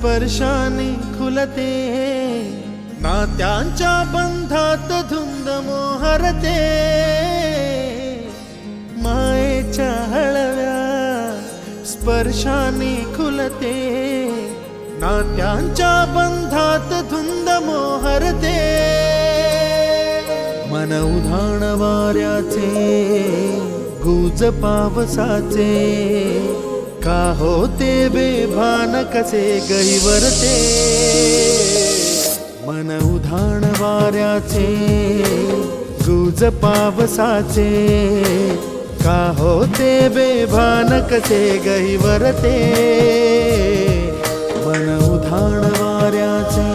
स्पर्शाने खुलते, नात्यांच्या बंधात धुंद मोहरते, मायेच्या हळव्या स्पर्शाने खुलते, नात्यांच्या बंधात धुंद मोहरते, मन उधाण वाऱ्याचे गुज पावसाचे, का होते बेभान कसे गहिवरते, मन उधाण वाऱ्याचे गुज पावसाचे, का होते बेभान कसे गहिवरते, मन उधाण वाऱ्याचे.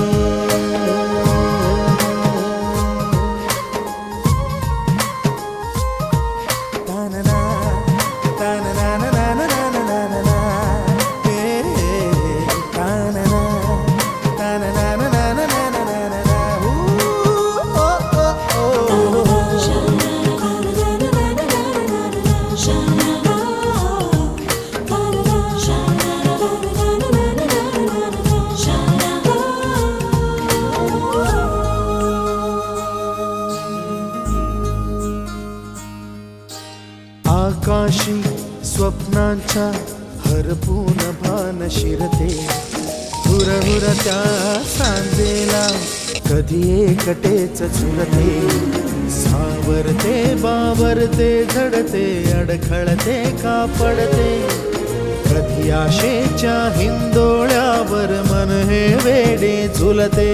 आकाशी स्वप्नांच्या हरपून भान शिरते, हुरहुरत्या सांजेला कधी एकटेच झुरते, सावरते बावरते झडते, अडखळते का पडते, कधी आशेच्या हिंदोळ्यावर मन हे वेडे झुलते,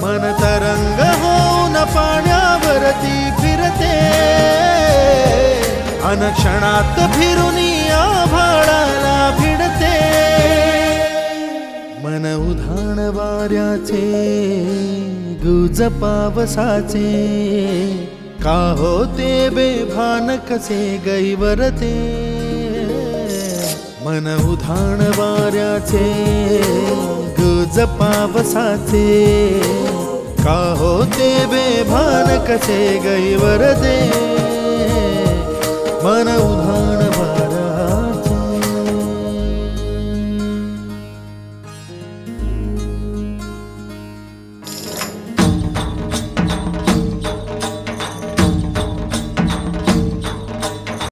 मन तरंग होऊन पाण्यावरती फिरते, अनक्षणात फिरुनी आभाळाला भिडते, मन उधाण वाऱ्याचे गुज पावसाचे, का होते बेभान कसे गहिवरते, मन उधाण वाऱ्याचे गुज पावसाचे, का होते बेभान कसे गहिवरते, मन उधाण